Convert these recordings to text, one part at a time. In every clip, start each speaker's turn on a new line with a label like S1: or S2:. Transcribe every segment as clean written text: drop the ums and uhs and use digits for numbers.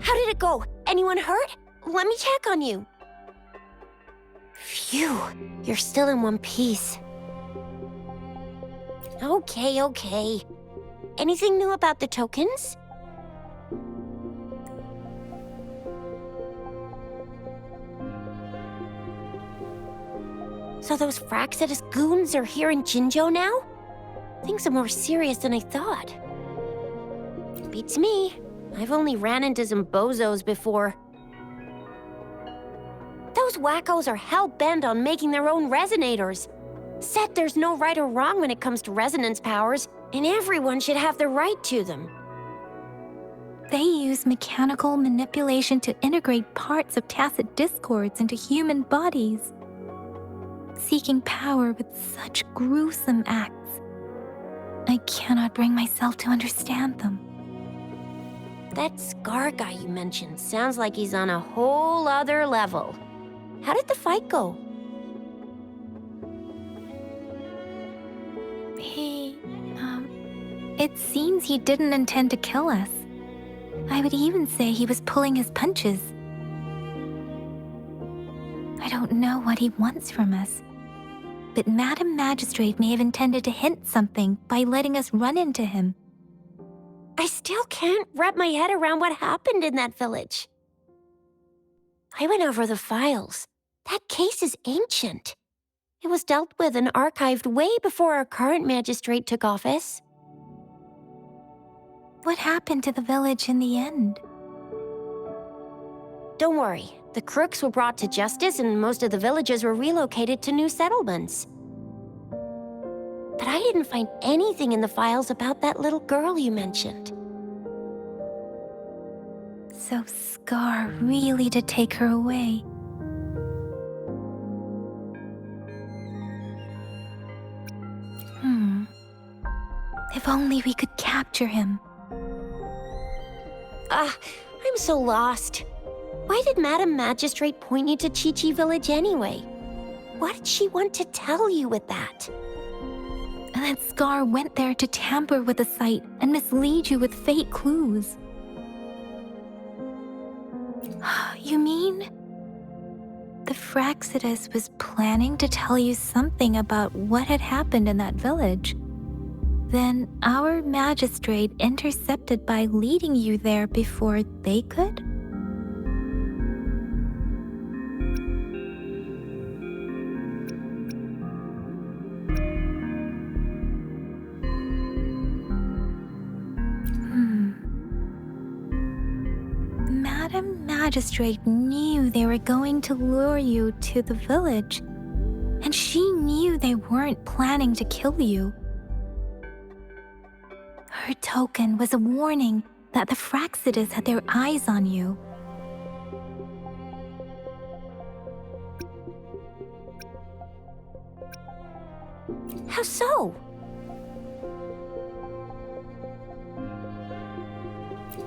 S1: How did it go? Anyone hurt? Let me check on you. Phew, you're still in one piece. Okay. Anything new about the tokens? So those Fraxidus goons are here in Jinzhou now? Things are more serious than I thought. Beats me. I've only ran into some bozos before. Those wackos are hell-bent on making their own resonators. Said there's no right or wrong when it comes to resonance powers, and everyone should have the right to them.
S2: They use mechanical manipulation to integrate parts of tacit discords into human bodies, seeking power with such gruesome acts. I cannot bring myself to understand them.
S1: That Scar guy you mentioned sounds like he's on a whole other level. How did the fight go?
S2: It seems he didn't intend to kill us. I would even say he was pulling his punches. I don't know what he wants from us, but Madam Magistrate may have intended to hint something by letting us run into him.
S1: I still can't wrap my head around what happened in that village. I went over the files. That case is ancient. It was dealt with and archived way before our current magistrate took office.
S2: What happened to the village in the end?
S1: Don't worry. The crooks were brought to justice and most of the villagers were relocated to new settlements. But I didn't find anything in the files about that little girl you mentioned.
S2: So Scar really did take her away. If only we could capture him.
S1: I'm so lost. Why did Madam Magistrate point you to Chi-Chi Village anyway? What did she want to tell you with that?
S2: And that Scar went there to tamper with the site and mislead you with fake clues. You mean? The Fraxidus was planning to tell you something about what had happened in that village. Then our magistrate intercepted by leading you there before they could? Madam Magistrate knew they were going to lure you to the village, and she knew they weren't planning to kill you. Her token was a warning that the Fraxidus had their eyes on you.
S1: How so?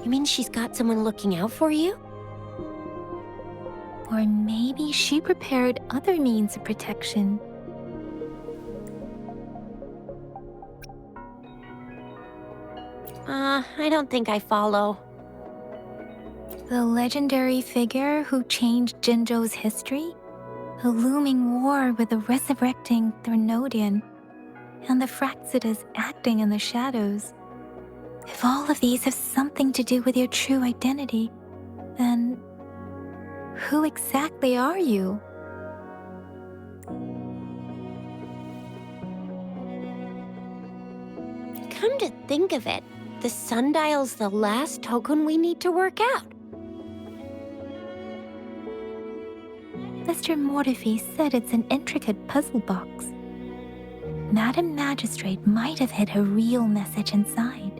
S1: You mean she's got someone looking out for you?
S2: Or Or maybe she prepared other means of protection.
S1: I don't think I follow.
S2: The legendary figure who changed Jinzhou's history? A looming war with the resurrecting Threnodian, and the Fraxidas acting in the shadows. If all of these have something to do with your true identity, then who exactly are you?
S1: Come to think of it, the sundial's the last token we need to work out.
S2: Mr. Mortefi said it's an intricate puzzle box. Madam Magistrate might have hid a real message inside.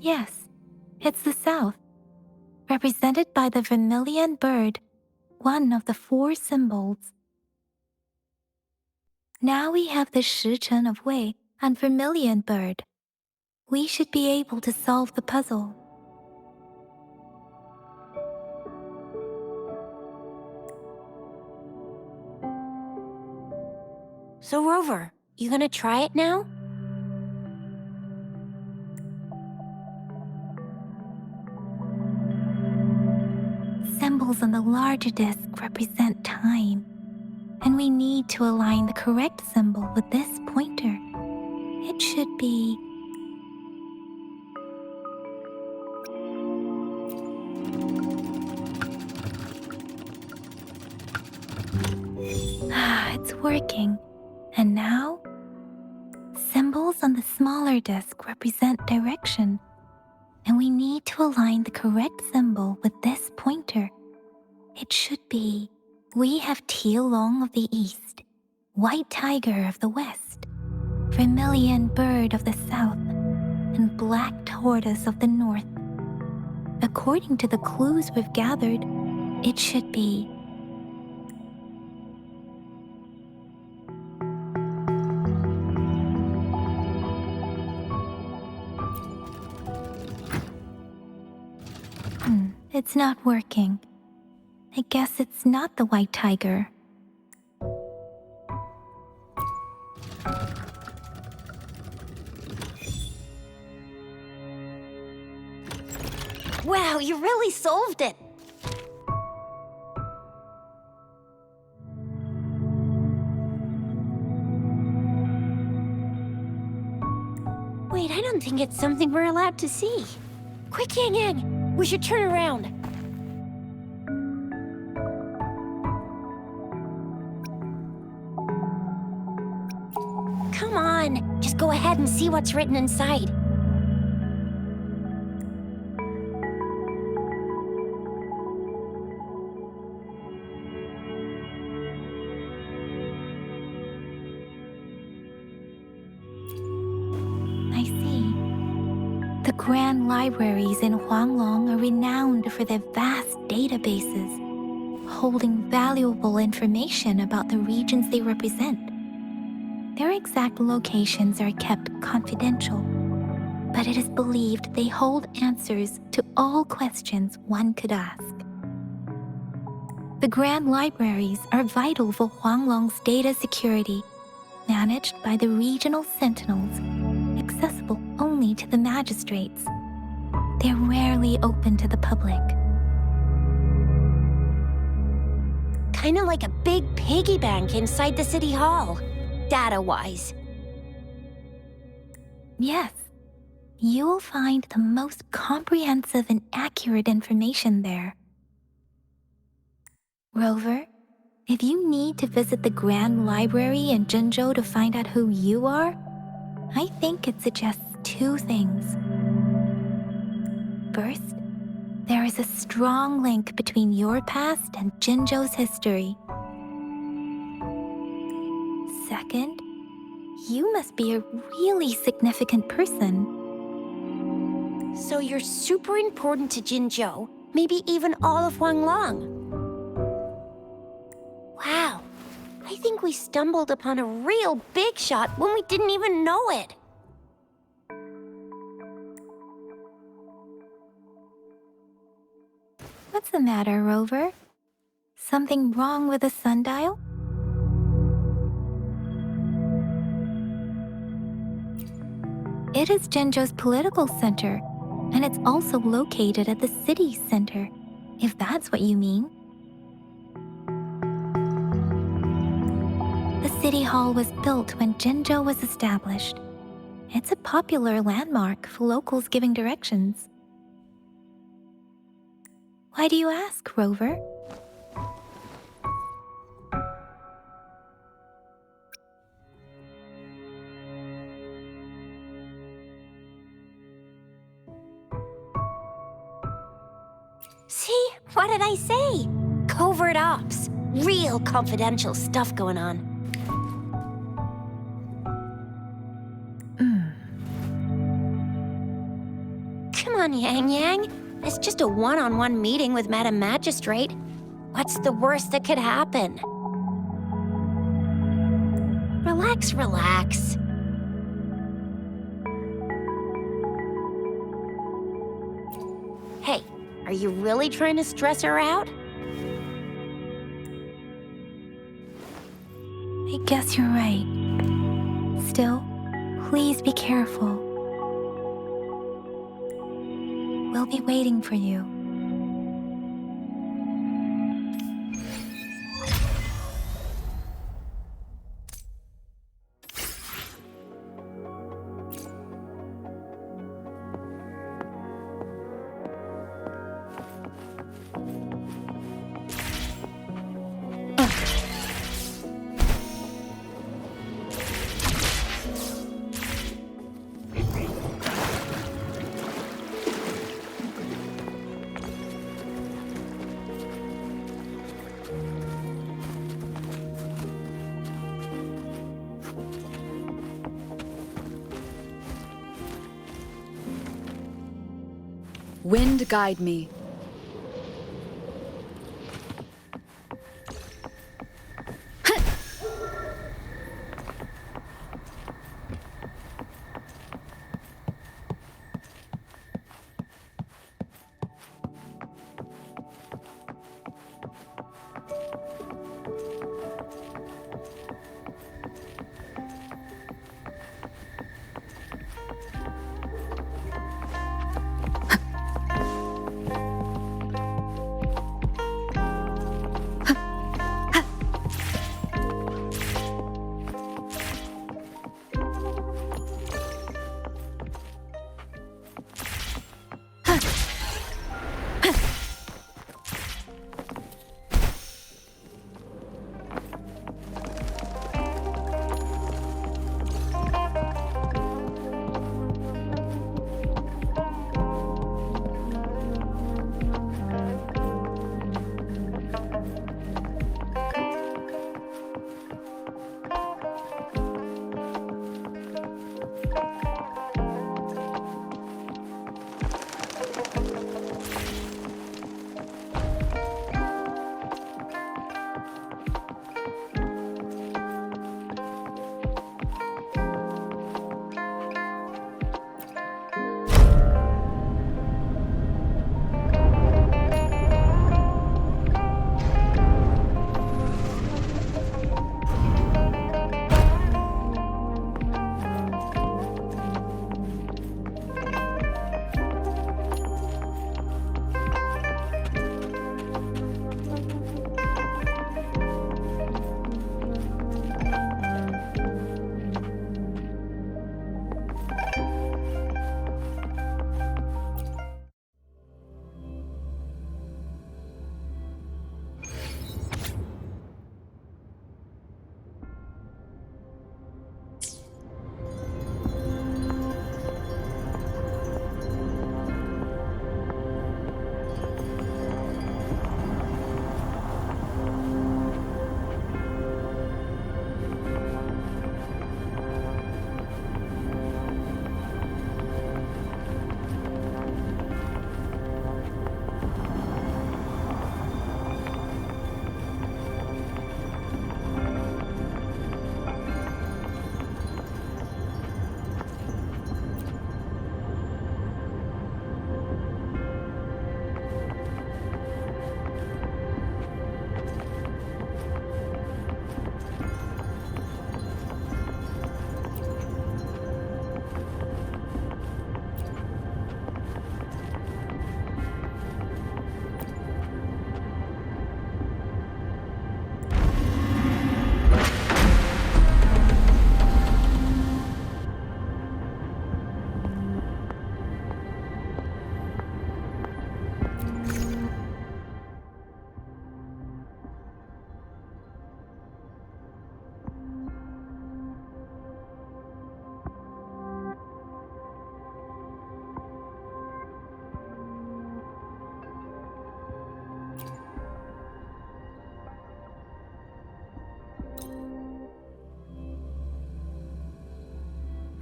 S2: Yes, it's the South, represented by the vermilion bird, one of the 4 symbols. Now we have the Shichen of Wei and vermilion bird. We should be able to solve the puzzle.
S1: So Rover, you gonna try it now?
S2: Symbols on the larger disc represent time, and we need to align the correct symbol with this pointer. It should be... it's working. And now? Symbols on the smaller disc represent direction, and we need to align the correct symbol with this pointer. It should be... We have Tielong of the East, White Tiger of the West, Vermilion Bird of the South, and Black Tortoise of the North. According to the clues we've gathered, it should be... It's not working. I guess it's not the White Tiger.
S1: Wow, you really solved it! Wait, I don't think it's something we're allowed to see. Quick, Yang Yang! We should turn around. Come on, just go ahead and see what's written inside.
S2: I see. The grand libraries in Huanglong are renowned for their vast databases, holding valuable information about the regions they represent. Their exact locations are kept confidential, but it is believed they hold answers to all questions one could ask. The grand libraries are vital for Huanglong's data security, managed by the regional sentinels, accessible only to the magistrates. They're rarely open to the public.
S1: Kinda like a big piggy bank inside the city hall, data-wise.
S2: Yes, you will find the most comprehensive and accurate information there. Rover, if you need to visit the Grand Library in Jinzhou to find out who you are, I think it suggests 2 things. First, there is a strong link between your past and Jinzhou's history. Second, you must be a really significant person.
S1: So you're super important to Jinzhou, maybe even all of Huanglong. Wow, I think we stumbled upon a real big shot when we didn't even know it.
S2: What's the matter, Rover? Something wrong with the sundial? It is Jinzhou's political center, and it's also located at the city center, if that's what you mean. The city hall was built when Jinzhou was established. It's a popular landmark for locals giving directions. Why do you ask, Rover?
S1: See? What did I say? Covert ops. Real confidential stuff going on. Come on, Yang Yang. It's just a one-on-one meeting with Madam Magistrate. What's the worst that could happen? Relax, relax. Hey, are you really trying to stress her out?
S2: I guess you're right. Still, please be careful. We'll be waiting for you.
S3: Wind guide me.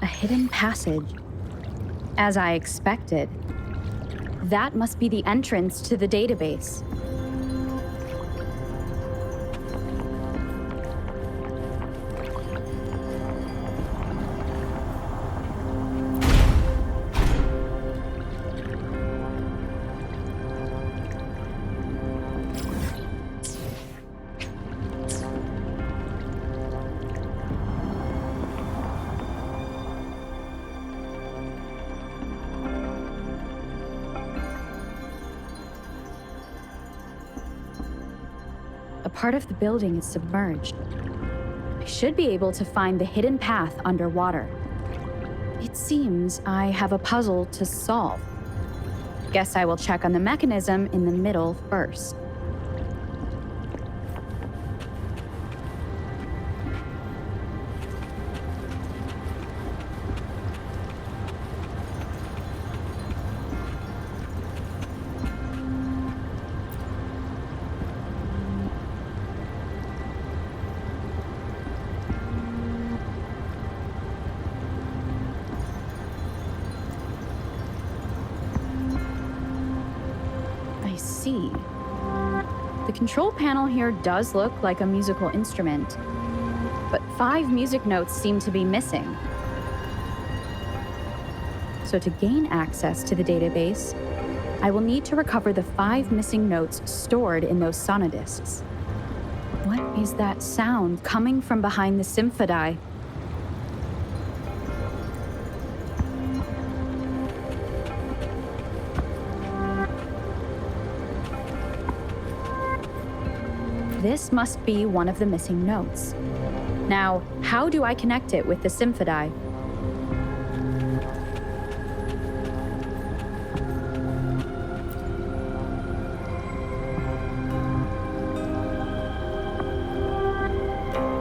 S3: hidden passage. As I expected. That must be the entrance to the database. A part of the building is submerged. I should be able to find the hidden path underwater. It seems I have a puzzle to solve. Guess I will check on the mechanism in the middle first. See. The control panel here does look like a musical instrument, but 5 music notes seem to be missing. So to gain access to the database, I will need to recover the 5 missing notes stored in those sonodiscs. What is that sound coming from behind the symphodi? This must be one of the missing notes. Now, how do I connect it with the symphodi?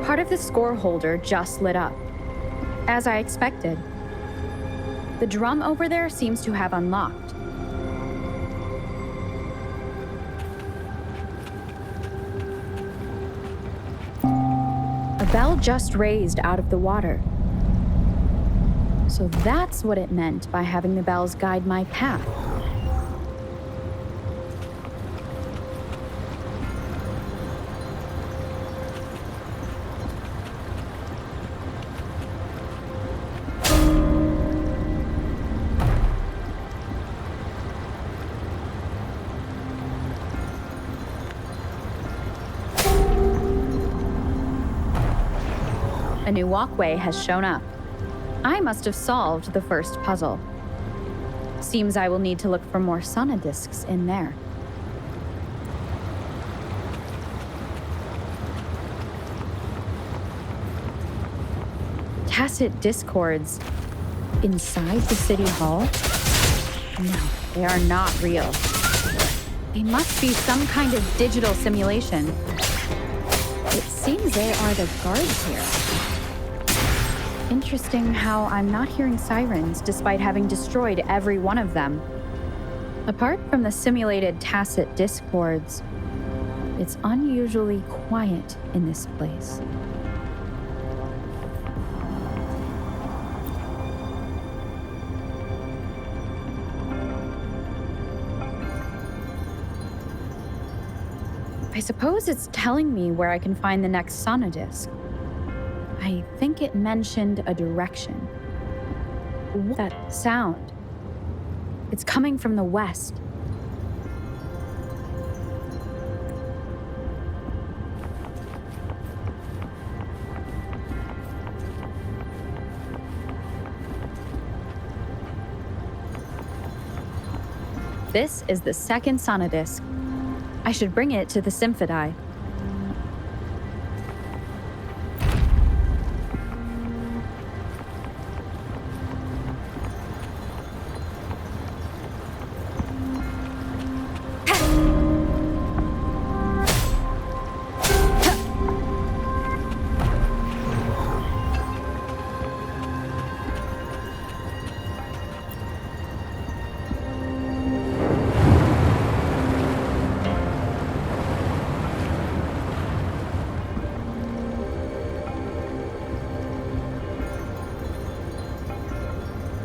S3: Part of the score holder just lit up, as I expected. The drum over there seems to have unlocked. A bell just raised out of the water. So that's what it meant by having the bells guide my path. A new walkway has shown up. I must have solved the first puzzle. Seems I will need to look for more sonodiscs in there. Tacit discords inside the city hall? No, they are not real. They must be some kind of digital simulation. It seems they are the guards here. Interesting how I'm not hearing sirens despite having destroyed every one of them. Apart from the simulated tacit discords, it's unusually quiet in this place. I suppose it's telling me where I can find the next sonodisc. I think it mentioned a direction. What's that sound? It's coming from the west. This is the second sonodisc. I should bring it to the symphodi.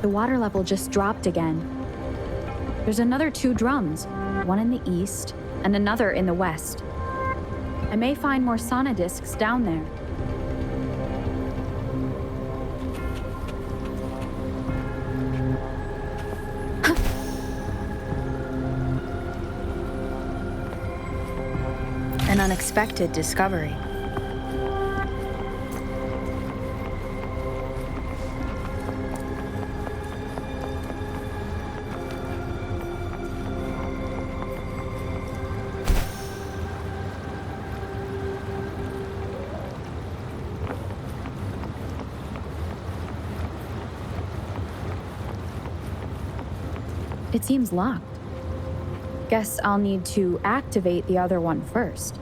S3: The water level just dropped again. There's another 2 drums, one in the east and another in the west. I may find more sonodiscs down there. An unexpected discovery. It seems locked. Guess I'll need to activate the other one first.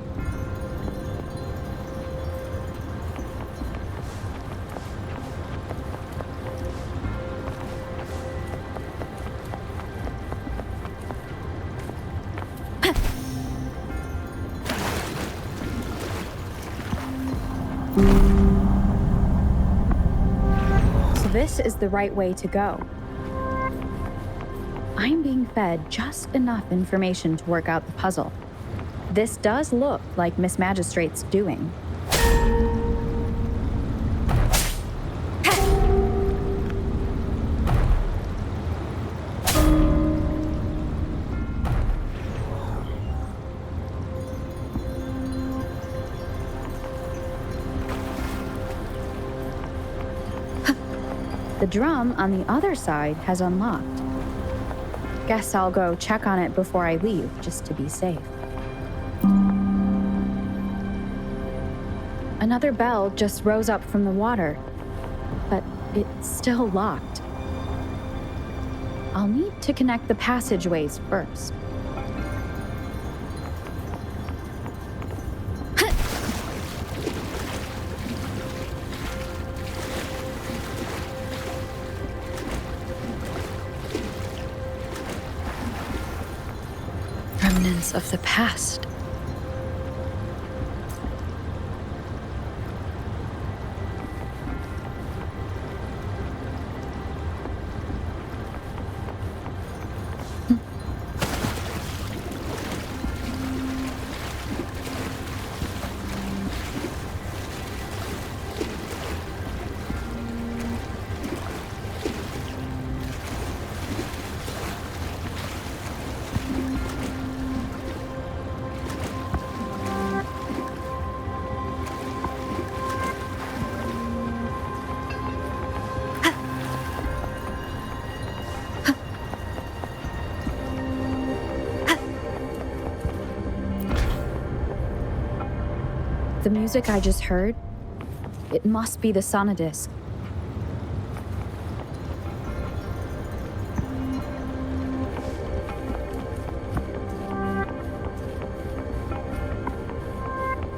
S3: So this is the right way to go. I'm being fed just enough information to work out the puzzle. This does look like Miss Magistrate's doing. The drum on the other side has unlocked. Guess I'll go check on it before I leave, just to be safe. Another bell just rose up from the water, but it's still locked. I'll need to connect the passageways first. Remnants of the past. The music I just heard, it must be the sonodisc.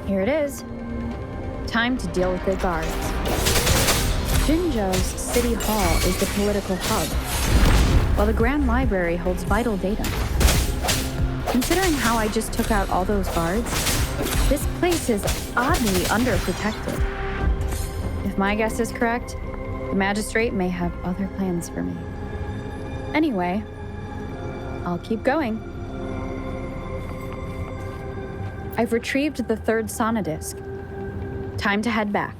S3: Here it is. Time to deal with the guards. Jinzhou's City Hall is the political hub, while the Grand Library holds vital data. Considering how I just took out all those guards, this place is oddly underprotected. If my guess is correct, the magistrate may have other plans for me. Anyway, I'll keep going. I've retrieved the 3rd sonodisc. Time to head back.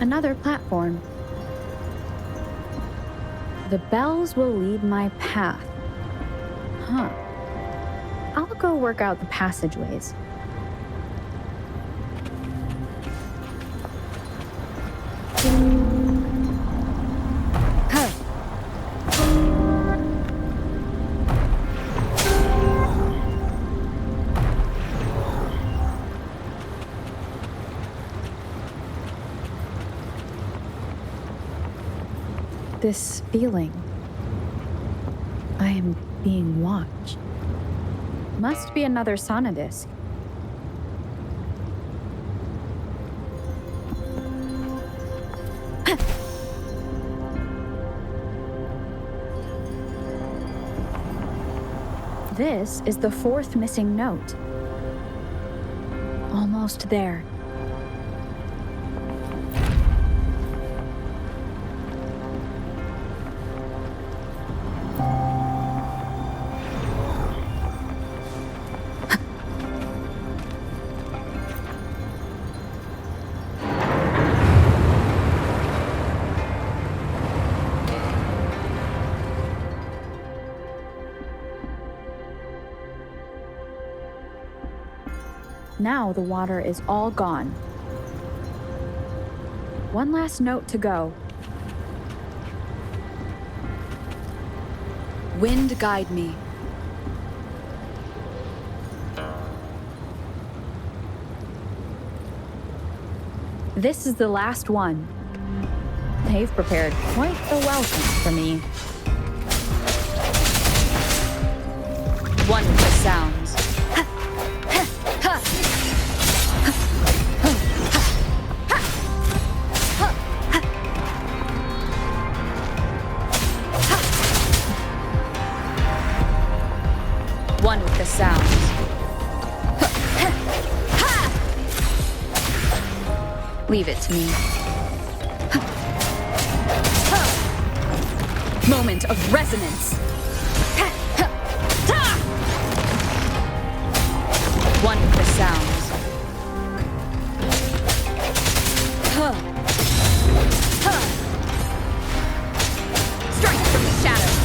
S3: Another platform. The bells will lead my path. Huh. I'll go work out the passageways. Huh. This feeling. I am being watched. Must be another sonodisc. This is the fourth missing note. Almost there. Now the water is all gone. One last note to go.
S4: Wind guide me.
S3: This is the last one. They've prepared quite a welcome for me.
S4: One with the sounds. One with the sounds. Leave it to me. Moment of resonance. One with the sounds. Strike from the shadows.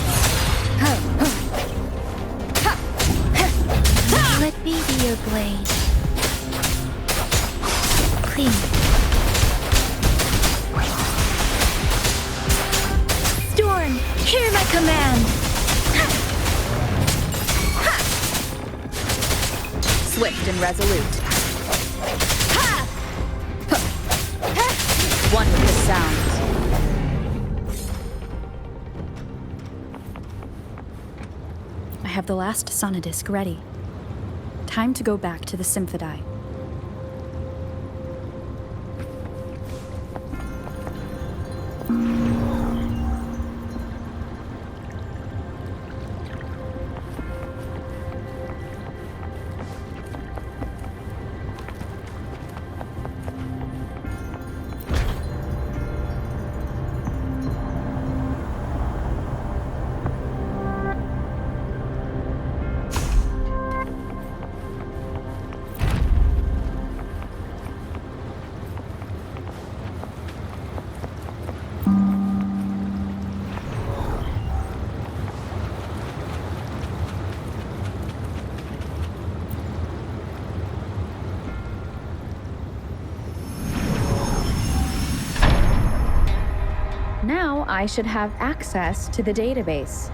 S2: Let me be your blade. Clean. Storm, hear my command.
S4: Swift and resolute. One with the sounds.
S3: I have the last sonodisc ready. Time to go back to the Symphodi. Now I should have access to the database.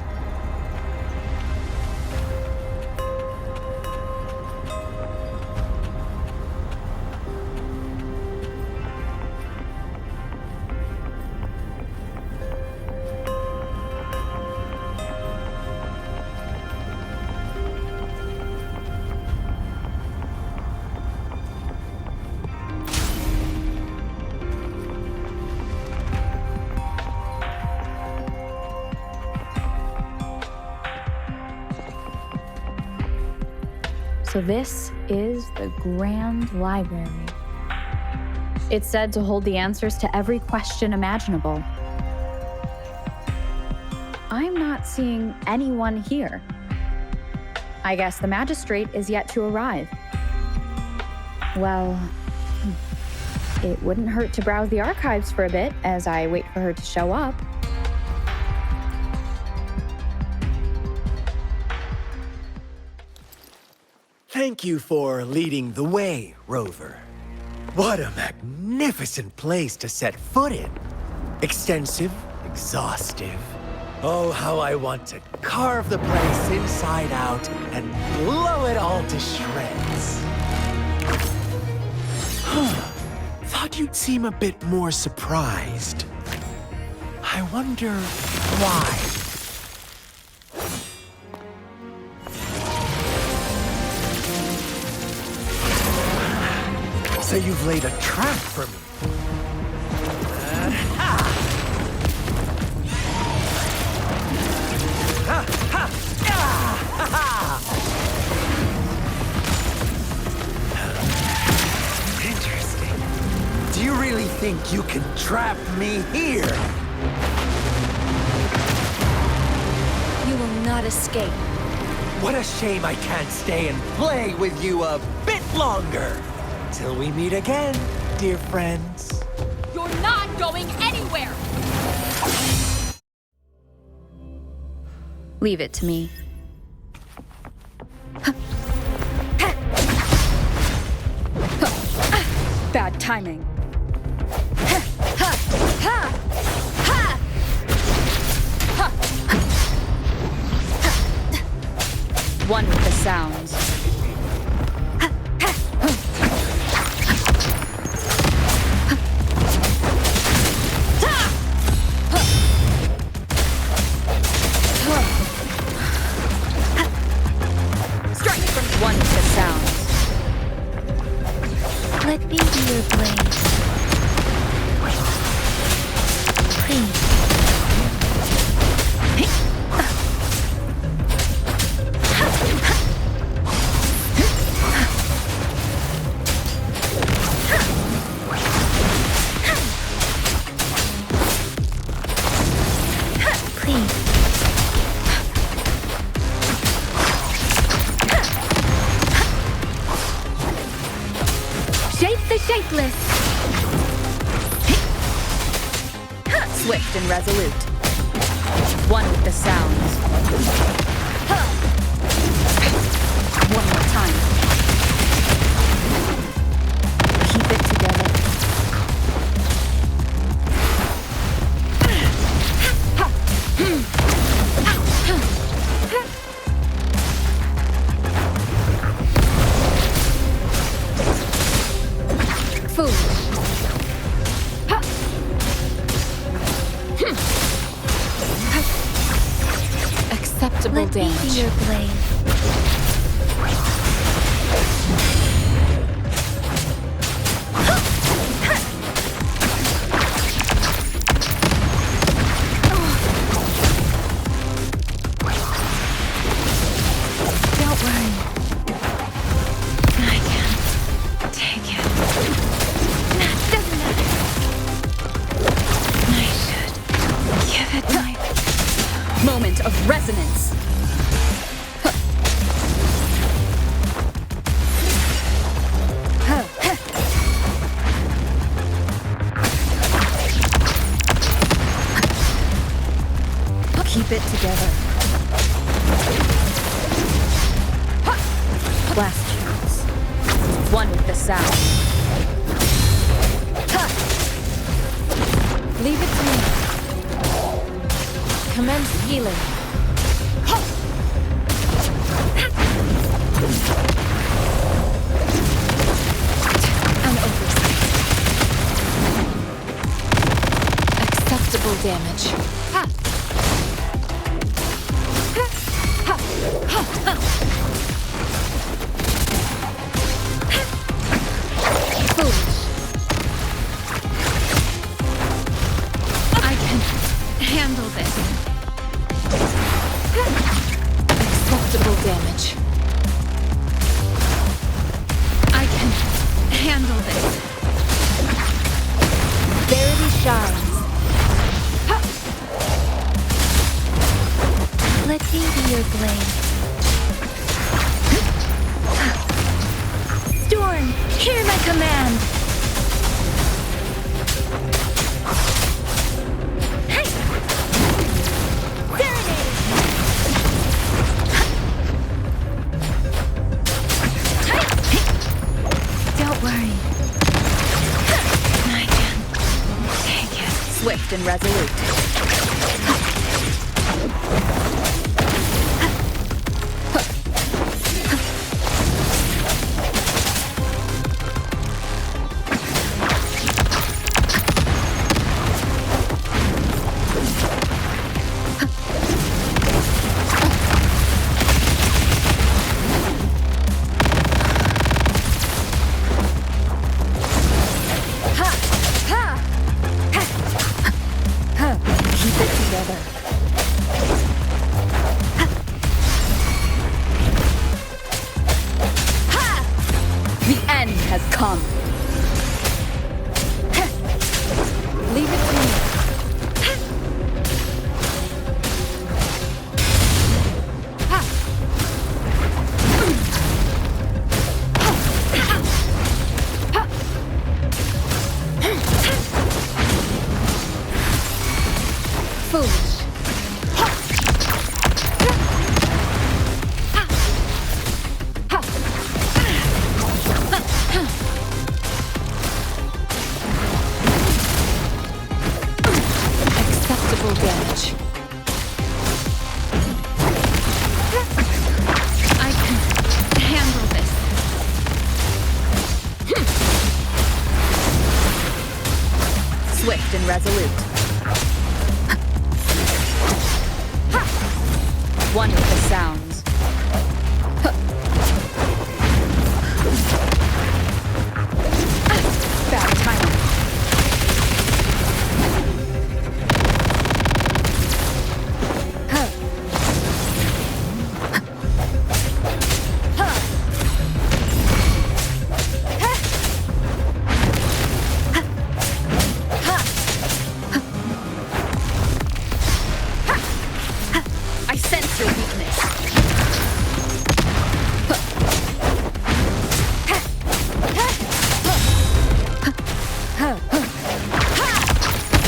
S3: So this is the Grand Library. It's said to hold the answers to every question imaginable. I'm not seeing anyone here. I guess the magistrate is yet to arrive. Well, it wouldn't hurt to browse the archives for a bit as I wait for her to show up.
S5: Thank you for leading the way, Rover. What a magnificent place to set foot in. Extensive, exhaustive. Oh, how I want to carve the place inside out and blow it all to shreds. Thought you'd seem a bit more surprised. I wonder why. So you've laid a trap for me. think you can trap me here?
S1: You will not escape.
S5: What a shame I can't stay and play with you a bit longer. Till we meet again, dear friends.
S4: You're not going anywhere! Leave it to me. Bad timing. One with the sounds. Strike from one with the sounds.
S2: Let me be your blade. Please. Please. Shape the shapeless.
S4: Swift and resolute. One with the sounds. One more time. Keep it together. Foolish. Acceptable
S2: Let me be
S4: damage.
S2: your blade. Don't worry. I can take it. Doesn't matter. I should give it my
S4: Moment of resonance. Keep it together. Blast shots. One with the sound.
S1: Leave it to me. Commence healing. An oversight. Acceptable damage. Foolish. I can handle this. Acceptable damage. I can handle this. Verity shines.
S2: Let me be your blade. Storm, hear my command. Hey! Serenade! Don't worry. I can take it.
S4: Swift and resolute. Keep it together. The end has come.
S3: Foolish. Acceptable damage. I can handle this. Swift and resolute. One with the sounds. Bad timing. I sense your weakness.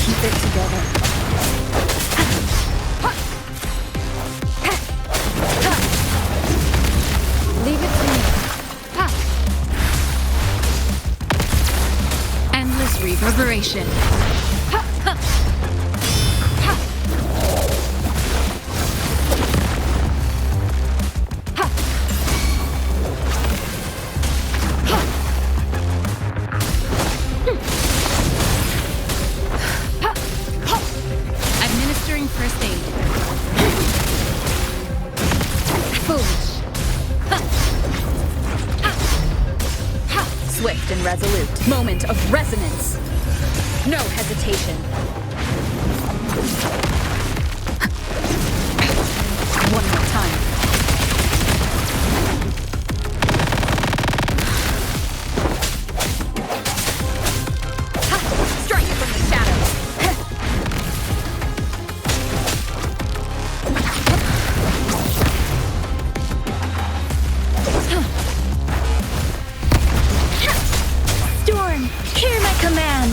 S3: Keep it together. Leave it to me. Endless reverberation. Administering first aid. Foolish. Swift and resolute. Moment of resonance. No hesitation. One more time. Strike from the shadows.
S2: Storm, hear my command!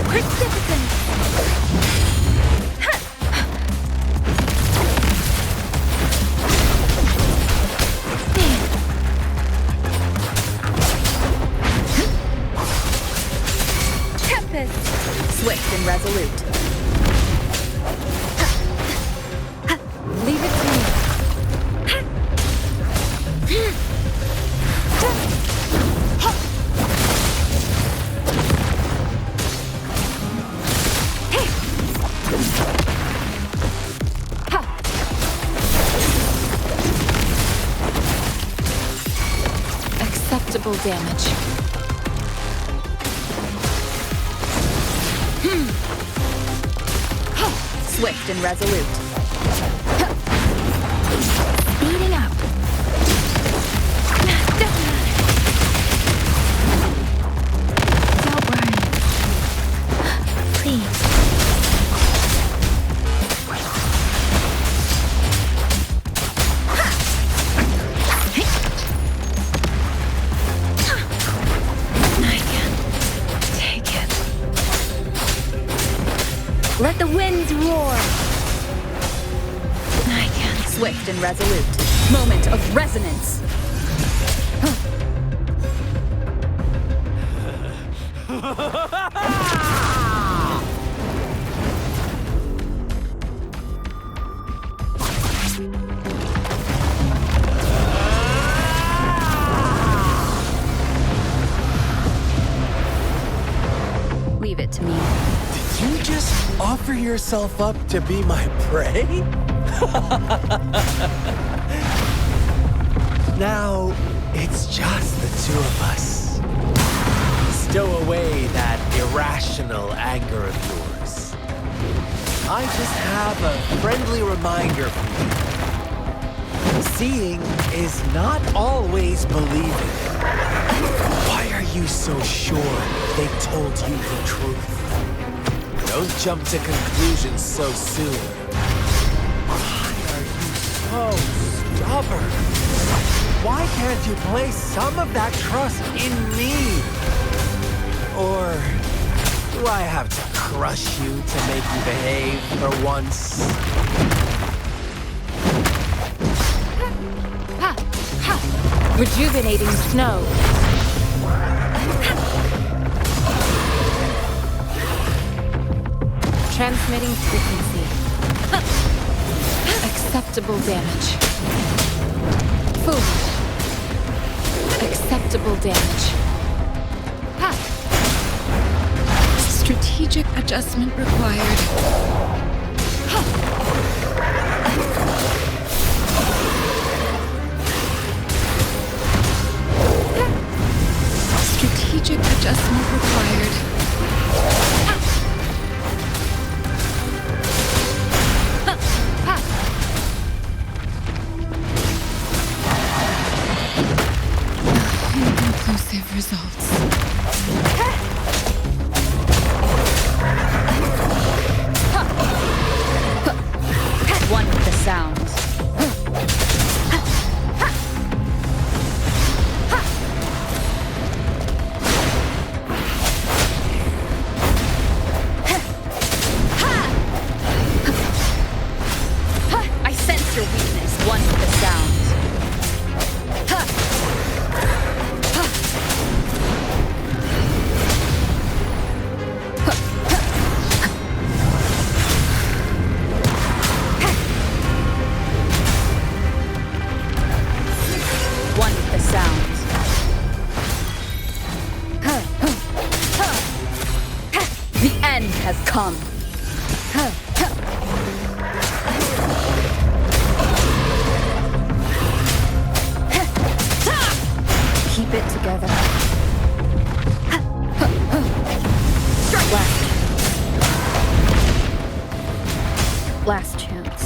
S2: Precipitant! Tempest!
S3: Swift and resolute. Leave it to me. Acceptable damage. Swift and resolute.
S2: Speeding up. Don't worry. Please. I can take it. Let the winds roar. I can.
S3: Swift and resolute. Moment of resonance. Leave it to me.
S5: Did you just offer yourself up to be my prey? Now, it's just the two of us. Stow away that irrational anger of yours. I just have a friendly reminder for you. Seeing is not always believing. Why are you so sure they told you the truth? Don't jump to conclusions so soon. Why are you so stubborn? Why can't you place some of that trust in me? Or Do I have to crush you to make you behave for once?
S4: Rejuvenating snow. Transmitting frequency. Acceptable damage. Foolish. Acceptable damage. Strategic adjustment required. Strategic adjustment required. Inconclusive results. One with the sound. I sense your weakness. One with the sound. One with the sound. The end has come. Keep it together. Last chance.